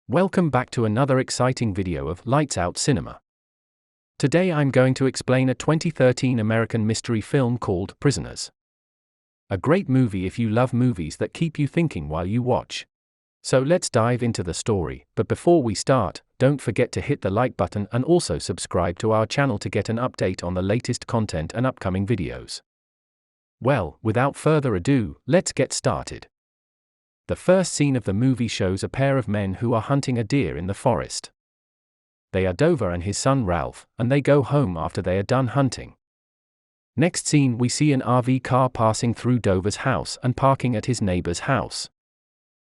Welcome back to another exciting video of Lights Out Cinema. Today I'm going to explain a 2013 American mystery film called Prisoners. A great movie if you love movies that keep you thinking while you watch. So let's dive into the story, but before we start, don't forget to hit the like button and also subscribe to our channel to get an update on the latest content and upcoming videos. Well, without further ado, let's get started. The first scene of the movie shows a pair of men who are hunting a deer in the forest. They are Dover and his son Ralph, and they go home after they are done hunting. Next scene we see an RV car passing through Dover's house and parking at his neighbor's house.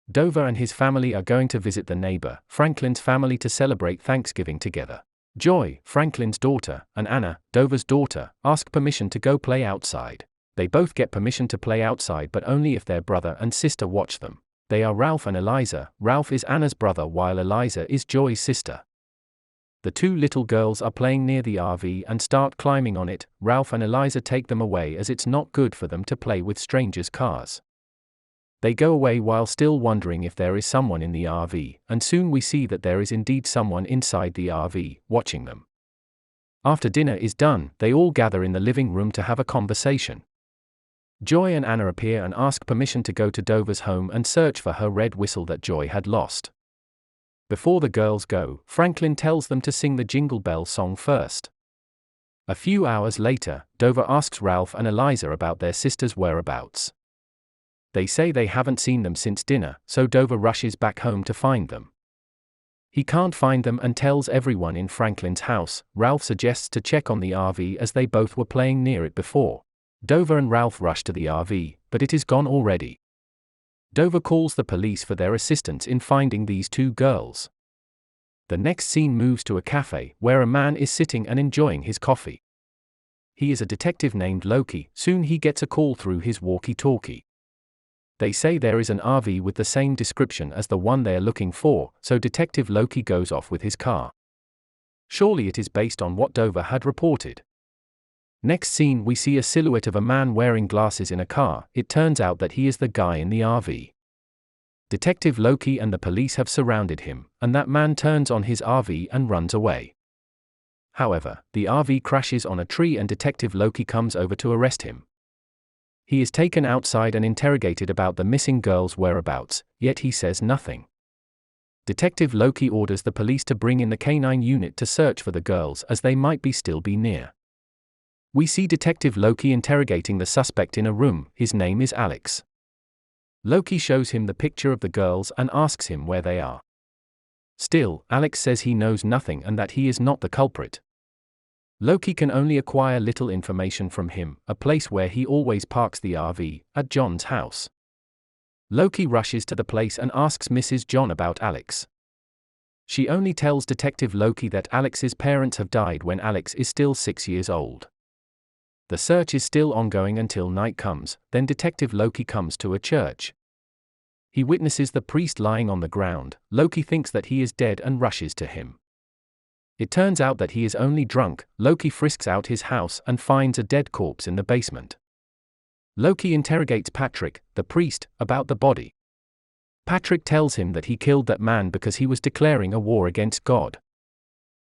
Dover and his family are going to visit the neighbor, Franklin's family, to celebrate Thanksgiving together. Joy, Franklin's daughter, and Anna, Dover's daughter, ask permission to go play outside. They both get permission to play outside, but only if their brother and sister watch them. They are Ralph and Eliza. Ralph is Anna's brother while Eliza is Joy's sister. The two little girls are playing near the RV and start climbing on it. Ralph and Eliza take them away as it's not good for them to play with strangers' cars. They go away while still wondering if there is someone in the RV, and soon we see that there is indeed someone inside the RV, watching them. After dinner is done, they all gather in the living room to have a conversation. Joy and Anna appear and ask permission to go to Dover's home and search for her red whistle that Joy had lost. Before the girls go, Franklin tells them to sing the Jingle Bell song first. A few hours later, Dover asks Ralph and Eliza about their sister's whereabouts. They say they haven't seen them since dinner, so Dover rushes back home to find them. He can't find them and tells everyone in Franklin's house. Ralph suggests to check on the RV as they both were playing near it before. Dover and Ralph rush to the RV, but it is gone already. Dover calls the police for their assistance in finding these two girls. The next scene moves to a cafe, where a man is sitting and enjoying his coffee. He is a detective named Loki. Soon he gets a call through his walkie-talkie. They say there is an RV with the same description as the one they are looking for, so Detective Loki goes off with his car. Surely it is based on what Dover had reported. Next scene we see a silhouette of a man wearing glasses in a car. It turns out that he is the guy in the RV. Detective Loki and the police have surrounded him, and that man turns on his RV and runs away. However, the RV crashes on a tree and Detective Loki comes over to arrest him. He is taken outside and interrogated about the missing girls' whereabouts, yet he says nothing. Detective Loki orders the police to bring in the canine unit to search for the girls as they might still be near. We see Detective Loki interrogating the suspect in a room. His name is Alex. Loki shows him the picture of the girls and asks him where they are. Still, Alex says he knows nothing and that he is not the culprit. Loki can only acquire little information from him, a place where he always parks the RV, at John's house. Loki rushes to the place and asks Mrs. John about Alex. She only tells Detective Loki that Alex's parents have died when Alex is still 6 years old. The search is still ongoing until night comes. Then Detective Loki comes to a church. He witnesses the priest lying on the ground. Loki thinks that he is dead and rushes to him. It turns out that he is only drunk. Loki frisks out his house and finds a dead corpse in the basement. Loki interrogates Patrick, the priest, about the body. Patrick tells him that he killed that man because he was declaring a war against God.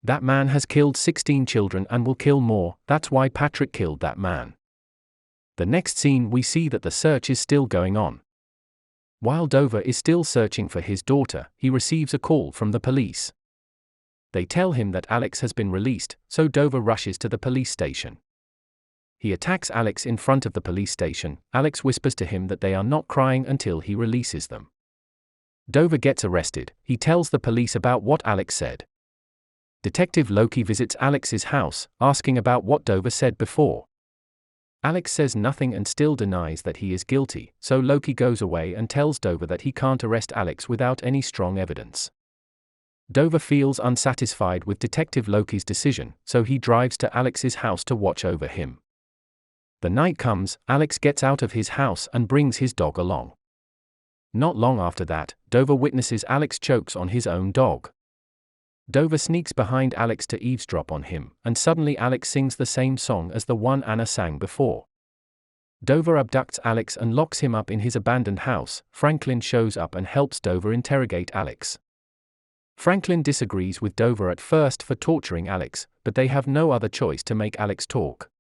That man has killed 16 children and will kill more. That's why Patrick killed that man. The next scene we see that the search is still going on. While Dover is still searching for his daughter, he receives a call from the police. They tell him that Alex has been released, so Dover rushes to the police station. He attacks Alex in front of the police station. Alex whispers to him that they are not crying until he releases them. Dover gets arrested. He tells the police about what Alex said. Detective Loki visits Alex's house, asking about what Dover said before. Alex says nothing and still denies that he is guilty, so Loki goes away and tells Dover that he can't arrest Alex without any strong evidence. Dover feels unsatisfied with Detective Loki's decision, so he drives to Alex's house to watch over him. The night comes. Alex gets out of his house and brings his dog along. Not long after that, Dover witnesses Alex chokes on his own dog. Dover sneaks behind Alex to eavesdrop on him, and suddenly Alex sings the same song as the one Anna sang before. Dover abducts Alex and locks him up in his abandoned house. Franklin shows up and helps Dover interrogate Alex. Franklin disagrees with Dover at first for torturing Alex, but they have no other choice to make Alex talk.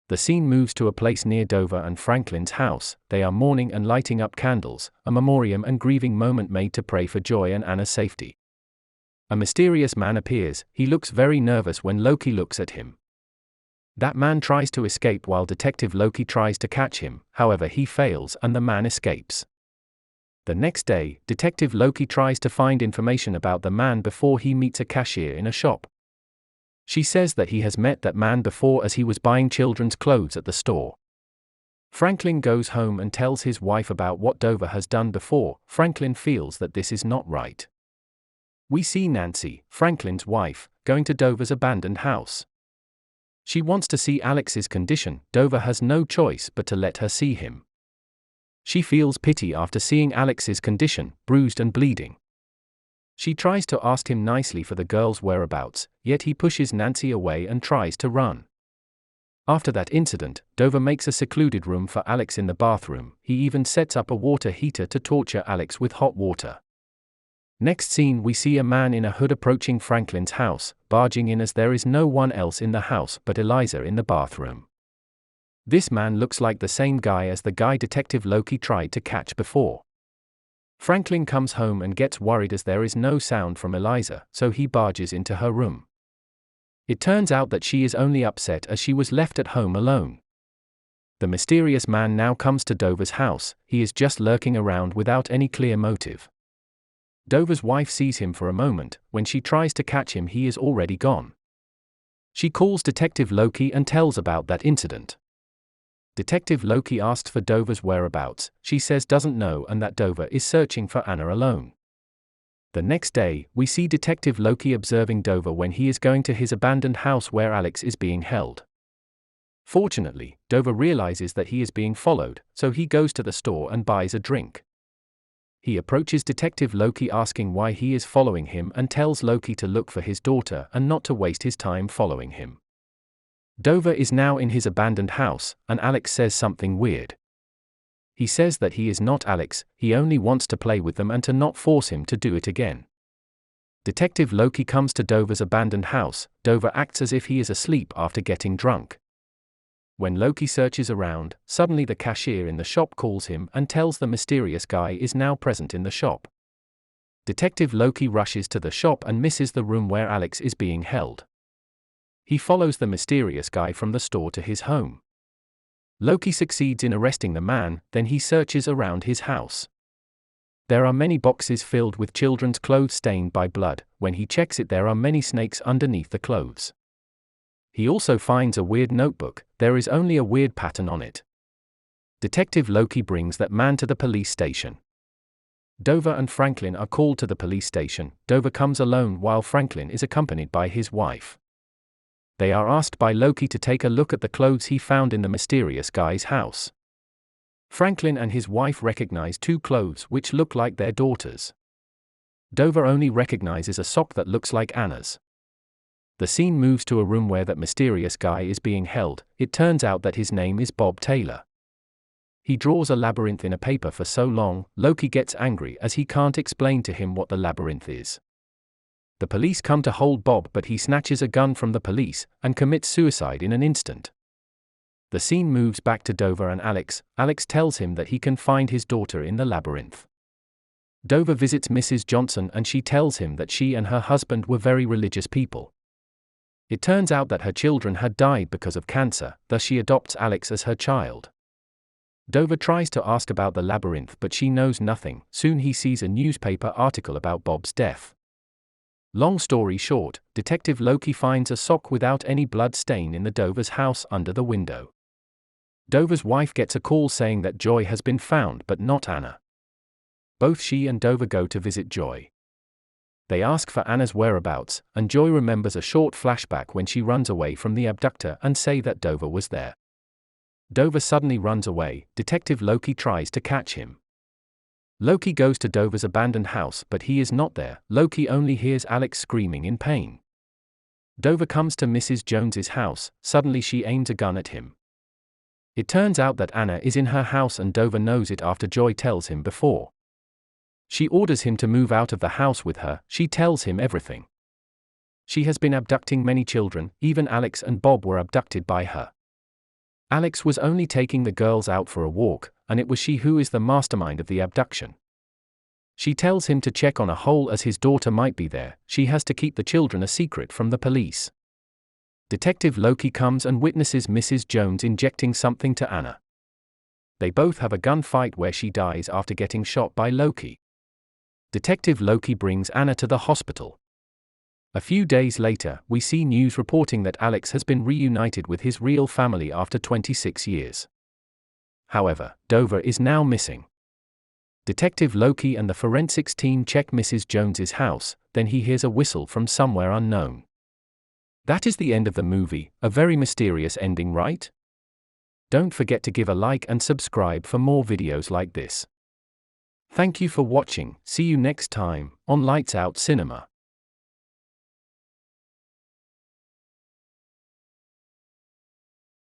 The scene moves to a place near Dover and Franklin's house. They are mourning and lighting up candles, a memoriam and grieving moment made to pray for Joy and Anna's safety. A mysterious man appears. He looks very nervous when Loki looks at him. That man tries to escape while Detective Loki tries to catch him, however he fails and the man escapes. The next day, Detective Loki tries to find information about the man before he meets a cashier in a shop. She says that he has met that man before as he was buying children's clothes at the store. Franklin goes home and tells his wife about what Dover has done before. Franklin feels that this is not right. We see Nancy, Franklin's wife, going to Dover's abandoned house. She wants to see Alex's condition. Dover has no choice but to let her see him. She feels pity after seeing Alex's condition, bruised and bleeding. She tries to ask him nicely for the girl's whereabouts, yet he pushes Nancy away and tries to run. After that incident, Dover makes a secluded room for Alex in the bathroom. He even sets up a water heater to torture Alex with hot water. Next scene, we see a man in a hood approaching Franklin's house, barging in as there is no one else in the house but Eliza in the bathroom. This man looks like the same guy as the guy Detective Loki tried to catch before. Franklin comes home and gets worried as there is no sound from Eliza, so he barges into her room. It turns out that she is only upset as she was left at home alone. The mysterious man now comes to Dover's house. He is just lurking around without any clear motive. Dover's wife sees him for a moment. When she tries to catch him, he is already gone. She calls Detective Loki and tells about that incident. Detective Loki asks for Dover's whereabouts. She says doesn't know and that Dover is searching for Anna alone. The next day, we see Detective Loki observing Dover when he is going to his abandoned house where Alex is being held. Fortunately, Dover realizes that he is being followed, so he goes to the store and buys a drink. He approaches Detective Loki asking why he is following him and tells Loki to look for his daughter and not to waste his time following him. Dover is now in his abandoned house, and Alex says something weird. He says that he is not Alex, he only wants to play with them and to not force him to do it again. Detective Loki comes to Dover's abandoned house. Dover acts as if he is asleep after getting drunk. When Loki searches around, suddenly the cashier in the shop calls him and tells the mysterious guy is now present in the shop. Detective Loki rushes to the shop and misses the room where Alex is being held. He follows the mysterious guy from the store to his home. Loki succeeds in arresting the man, then he searches around his house. There are many boxes filled with children's clothes stained by blood. When he checks it, there are many snakes underneath the clothes. He also finds a weird notebook. There is only a weird pattern on it. Detective Loki brings that man to the police station. Dover and Franklin are called to the police station. Dover comes alone while Franklin is accompanied by his wife. They are asked by Loki to take a look at the clothes he found in the mysterious guy's house. Franklin and his wife recognize two clothes which look like their daughters. Dover only recognizes a sock that looks like Anna's. The scene moves to a room where that mysterious guy is being held. It turns out that his name is Bob Taylor. He draws a labyrinth in a paper for so long. Loki gets angry as he can't explain to him what the labyrinth is. The police come to hold Bob, but he snatches a gun from the police and commits suicide in an instant. The scene moves back to Dover and Alex. Alex tells him that he can find his daughter in the labyrinth. Dover visits Mrs. Johnson and she tells him that she and her husband were very religious people. It turns out that her children had died because of cancer, thus she adopts Alex as her child. Dover tries to ask about the labyrinth, but she knows nothing. Soon he sees a newspaper article about Bob's death. Long story short, Detective Loki finds a sock without any blood stain in the Dover's house under the window. Dover's wife gets a call saying that Joy has been found but not Anna. Both she and Dover go to visit Joy. They ask for Anna's whereabouts, and Joy remembers a short flashback when she runs away from the abductor and say that Dover was there. Dover suddenly runs away. Detective Loki tries to catch him. Loki goes to Dover's abandoned house, but he is not there. Loki only hears Alex screaming in pain. Dover comes to Mrs. Jones's house. Suddenly she aims a gun at him. It turns out that Anna is in her house and Dover knows it after Joy tells him before. She orders him to move out of the house with her. She tells him everything. She has been abducting many children, even Alex and Bob were abducted by her. Alex was only taking the girls out for a walk, and it was she who is the mastermind of the abduction. She tells him to check on a hole as his daughter might be there. She has to keep the children a secret from the police. Detective Loki comes and witnesses Mrs. Jones injecting something to Anna. They both have a gunfight where she dies after getting shot by Loki. Detective Loki brings Anna to the hospital. A few days later, we see news reporting that Alex has been reunited with his real family after 26 years. However, Dover is now missing. Detective Loki and the forensics team check Mrs. Jones's house, then he hears a whistle from somewhere unknown. That is the end of the movie, a very mysterious ending, right? Don't forget to give a like and subscribe for more videos like this. Thank you for watching. See you next time on Lights Out Cinema.